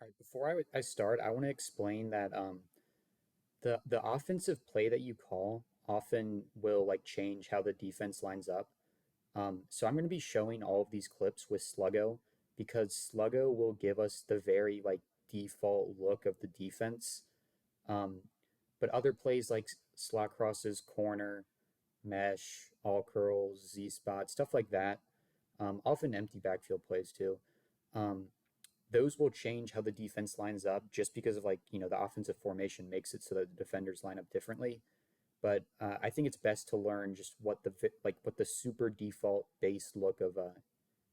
All right, before I start, I want to explain that the offensive play that you call often will like change how the defense lines up. So I'm going to be showing all of these clips with Sluggo because Sluggo will give us the very like default look of the defense. Um, but other plays like slot crosses, corner, mesh, all curls, Z spot, stuff like that, often empty backfield plays too. Um, those will change how the defense lines up just because of like the offensive formation makes it so that the defenders line up differently. But I think it's best to learn just what the super default base look of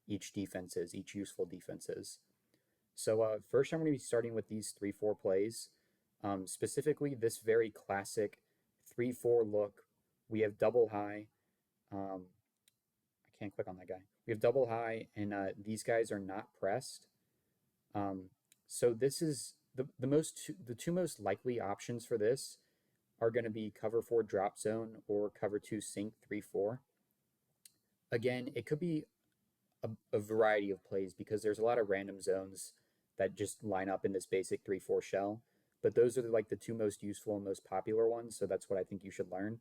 each defense is, each useful defense is. So first, I'm going to be starting with these 3-4 plays, specifically this very classic 3-4 look. We have double high. Um, I can't click on that guy. We have double high, and these guys are not pressed. Um, so this is the two most likely options for this are going to be cover four drop zone or cover two sink 3-4. Again, it could be a variety of plays because there's a lot of random zones that just line up in this basic 3-4 shell. But those are like the two most useful and most popular ones. So that's what I think you should learn.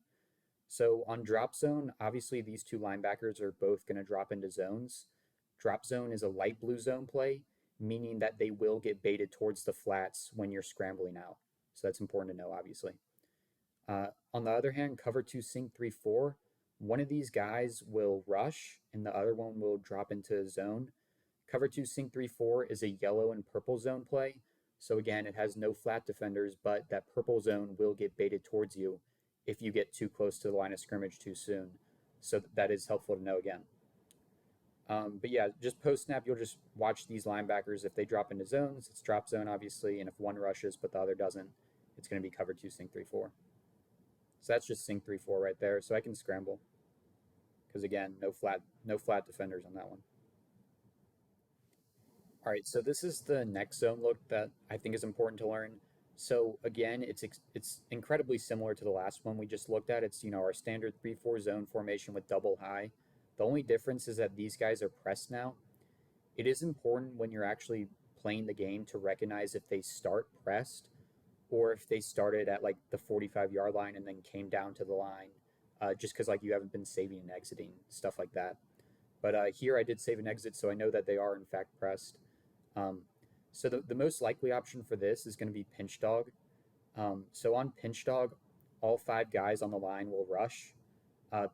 So on drop zone, obviously these two linebackers are both going to drop into zones. Drop zone is a light blue zone play, meaning that they will get baited towards the flats when you're scrambling out. So that's important to know, obviously. On the other hand, cover two sink 3-4, one of these guys will rush and the other one will drop into a zone. Cover two sink 3-4 is a yellow and purple zone play. So again, it has no flat defenders, but that purple zone will get baited towards you if you get too close to the line of scrimmage too soon. So that is helpful to know again. But yeah, just post snap, you'll just watch these linebackers. If they drop into zones, it's drop zone, obviously. And if one rushes but the other doesn't, it's going to be cover two sink 3-4. So that's just sink 3-4 right there. So I can scramble because again, no flat defenders on that one. All right, so this is the next zone look that I think is important to learn. So again, it's incredibly similar to the last one we just looked at. It's our standard 3-4 zone formation with double high. The only difference is that these guys are pressed now. It is important when you're actually playing the game to recognize if they start pressed or if they started at like the 45-yard line and then came down to the line, just because like you haven't been saving and exiting, stuff like that. But here I did save and exit, so I know that they are in fact pressed. Um, so the most likely option for this is going to be pinch dog. So on pinch dog, all five guys on the line will rush.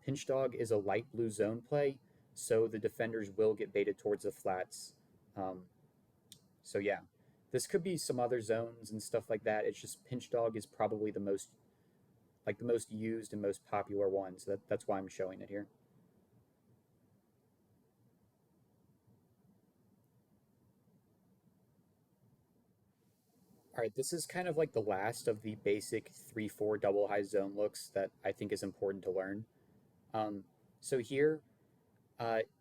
Pinch dog is a light blue zone play, so the defenders will get baited towards the flats. Um, so yeah, this could be some other zones and stuff like that. It's just pinch dog is probably the most used and most popular one. So that's why I'm showing it here. All right, this is kind of like the last of the basic 3-4 double high zone looks that I think is important to learn. Um, so here,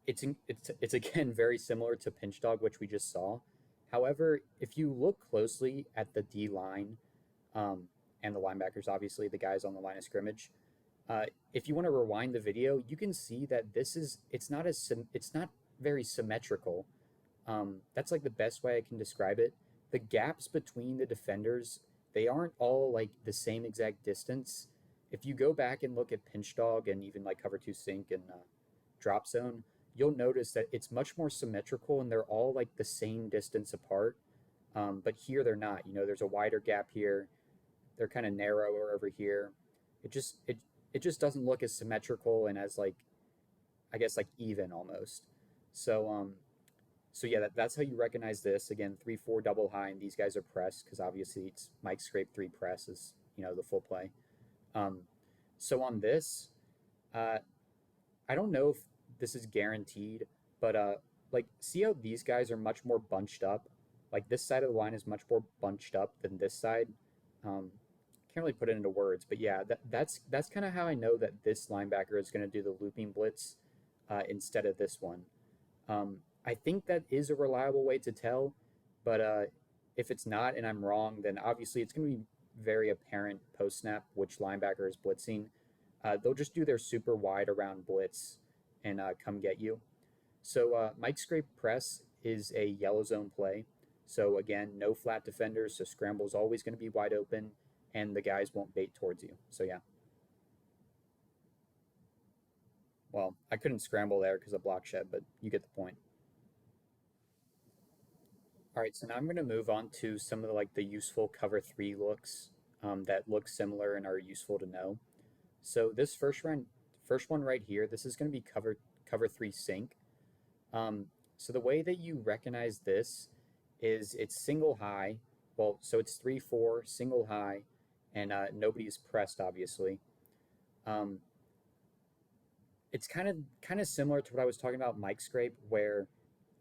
it's again very similar to pinch dog, which we just saw. However, if you look closely at the D line um, and the linebackers, obviously the guys on the line of scrimmage, if you want to rewind the video, you can see that it's not very symmetrical. That's like the best way I can describe it. The gaps between the defenders, they aren't all like the same exact distance. If you go back and look at pinch dog and even like cover two sink and drop zone, you'll notice that it's much more symmetrical and they're all like the same distance apart. But here they're not. There's a wider gap here. They're kind of narrower over here. It just doesn't look as symmetrical and as like I guess like even almost. So so yeah, that's how you recognize this. Again, 3-4 double high, and these guys are pressed because obviously it's Mike Scrape 3 press is the full play. Um, so on this, uh, I don't know if this is guaranteed, but like see how these guys are much more bunched up. Like this side of the line is much more bunched up than this side. Um, can't really put it into words, but yeah, that's kind of how I know that this linebacker is going to do the looping blitz instead of this one. I think that is a reliable way to tell, but if it's not and I'm wrong, then obviously it's going to be very apparent post snap which linebacker is blitzing. They'll just do their super wide around blitz and come get you. So Mike Scrape press is a yellow zone play. So again, no flat defenders, so scramble is always going to be wide open, and the guys won't bait towards you. So yeah, well, I couldn't scramble there because of block shed, but you get the point. All right, so now I'm going to move on to some of the useful cover three looks that look similar and are useful to know. So this first one right here, this is going to be cover three sink. So the way that you recognize this is it's single high. Well, so it's 3-4 single high, and nobody's pressed obviously. Um, it's kind of similar to what I was talking about Mike Scrape, where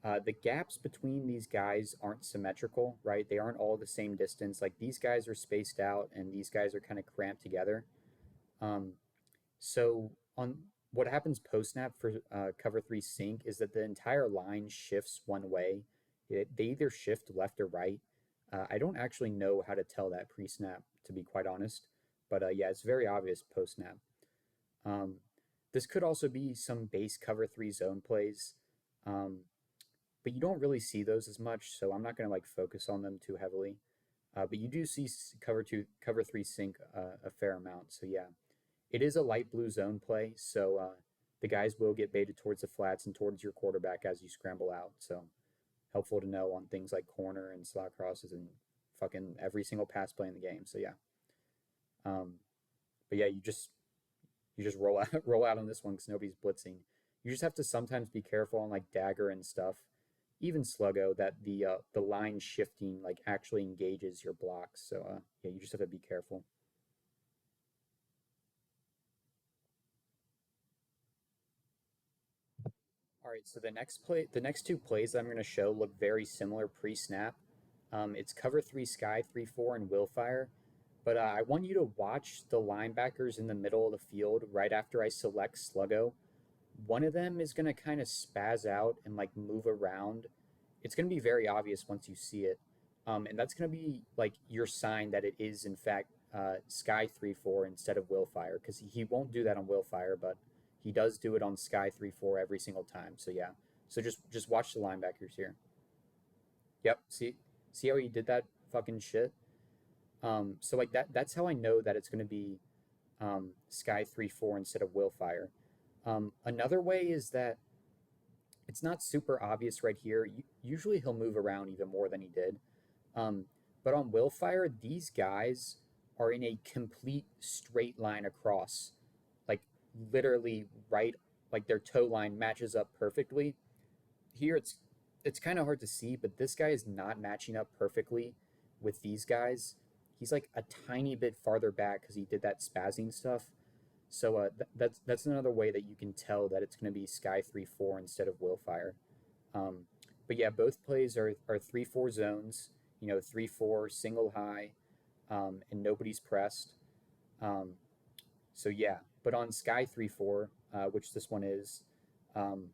the gaps between these guys aren't symmetrical, right? They aren't all the same distance. Like these guys are spaced out, and these guys are kind of cramped together. Um, So on what happens post snap for cover three sync is that the entire line shifts one way. They either shift left or right. I don't actually know how to tell that pre snap, to be quite honest. But yeah, it's very obvious post snap. Um, this could also be some base cover three zone plays, um, but you don't really see those as much. So I'm not going to like focus on them too heavily. But you do see cover three sync a fair amount. So yeah, it is a light blue zone play, so the guys will get baited towards the flats and towards your quarterback as you scramble out. So helpful to know on things like corner and slot crosses and fucking every single pass play in the game. So yeah, um, but yeah, you just roll out roll out on this one because nobody's blitzing. You just have to sometimes be careful on like dagger and stuff, even sluggo, that the line shifting like actually engages your blocks. So yeah, you just have to be careful. All right, so the next two plays that I'm going to show look very similar pre-snap. It's cover three sky, 3-4, and willfire. But I want you to watch the linebackers in the middle of the field right after I select sluggo. One of them is going to kind of spaz out and like move around. It's going to be very obvious once you see it. And that's going to be like your sign that it is, in fact, Sky 3-4 instead of Willfire, because he won't do that on Willfire, but he does do it on Sky 3-4 every single time. So, yeah. So just watch the linebackers here. Yep. See how he did that fucking shit? So, like, that's how I know that it's going to be Sky 3-4 instead of Willfire. Another way is that it's not super obvious right here. Usually he'll move around even more than he did. Um, but on Willfire, these guys are in a complete straight line across, like literally right, like their toe line matches up perfectly. Here it's kind of hard to see, but this guy is not matching up perfectly with these guys. He's like a tiny bit farther back because he did that spazzing stuff. So that's another way that you can tell that it's going to be Sky 3-4 instead of Willfire. Um, but yeah, both plays are 3-4 zones. 3-4 single high, and nobody's pressed. Um, so yeah, but on Sky 3-4, which this one is, um,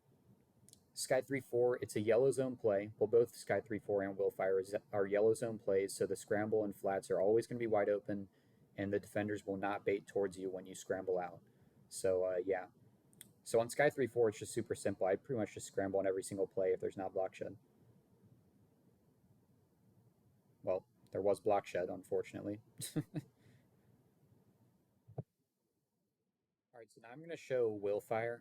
Sky 3-4, it's a yellow zone play. Well, both Sky 3-4 and Willfire are yellow zone plays, so the scramble and flats are always going to be wide open, and the defenders will not bait towards you when you scramble out. So yeah. So on Sky 3-4, it's just super simple. I pretty much just scramble on every single play if there's not block shed. Well, there was block shed, unfortunately. All right, so now I'm going to show Willfire.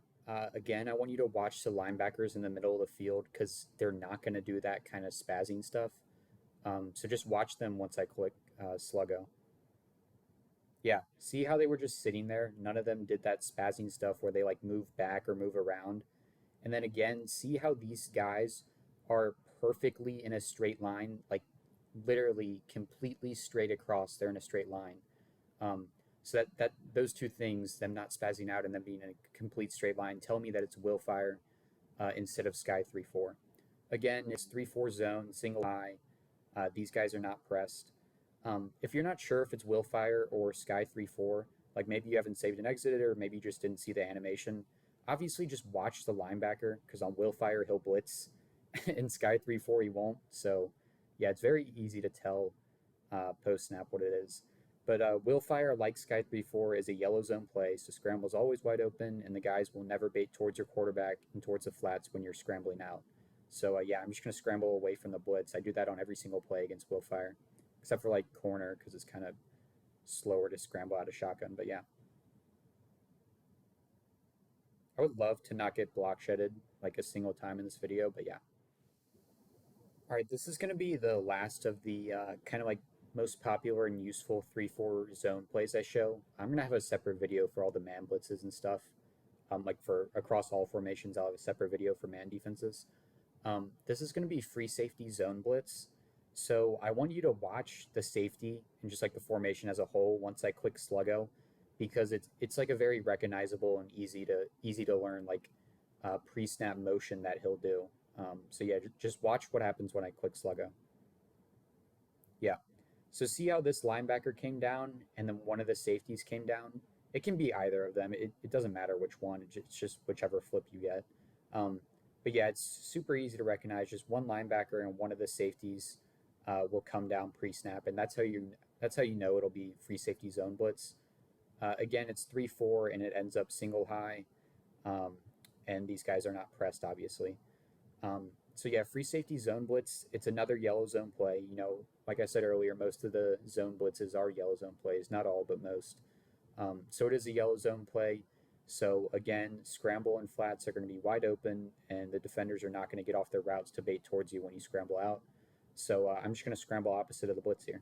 Again, I want you to watch the linebackers in the middle of the field because they're not going to do that kind of spazzing stuff. So just watch them once I click Sluggo. Yeah, see how they were just sitting there? None of them did that spazzing stuff where they like move back or move around. And then again, see how these guys are perfectly in a straight line, like literally completely straight across. They're in a straight line. Um, so that those two things, them not spazzing out and them being in a complete straight line, tell me that it's Willfire instead of Sky 3-4. Again, it's 3-4 zone, single high. These guys are not pressed. If you're not sure if it's Willfire or Sky 3-4, like maybe you haven't saved and exited, or maybe you just didn't see the animation, obviously just watch the linebacker because on Willfire he'll blitz, in Sky 3-4 he won't. So yeah, it's very easy to tell post snap what it is. But Willfire, like Sky 3-4, is a yellow zone play, so scramble is always wide open, and the guys will never bait towards your quarterback and towards the flats when you're scrambling out. So yeah, I'm just going to scramble away from the blitz. I do that on every single play against Willfire, except for like corner because it's kind of slower to scramble out of shotgun. But yeah, I would love to not get block shedded like a single time in this video. But yeah. All right, this is going to be the last of the kind of like most popular and useful 3-4 zone plays I show. I'm going to have a separate video for all the man blitzes and stuff. Like for across all formations, I'll have a separate video for man defenses. This is going to be free safety zone blitz. So I want you to watch the safety and just like the formation as a whole once I click Sluggo, because it's like a very recognizable and easy to learn like pre snap motion that he'll do. So yeah, just watch what happens when I click Sluggo. Yeah. So see how this linebacker came down and then one of the safeties came down? It can be either of them. It doesn't matter which one. It's just whichever flip you get. Um, but yeah, it's super easy to recognize. Just one linebacker and one of the safeties will come down pre-snap, and that's how you know it'll be free safety zone blitz. Again, it's 3-4, and it ends up single high, um, and these guys are not pressed, obviously. So yeah, free safety zone blitz. It's another yellow zone play. Like I said earlier, most of the zone blitzes are yellow zone plays. Not all, but most. So it is a yellow zone play. So again, scramble and flats are going to be wide open, and the defenders are not going to get off their routes to bait towards you when you scramble out. So I'm just going to scramble opposite of the blitz here.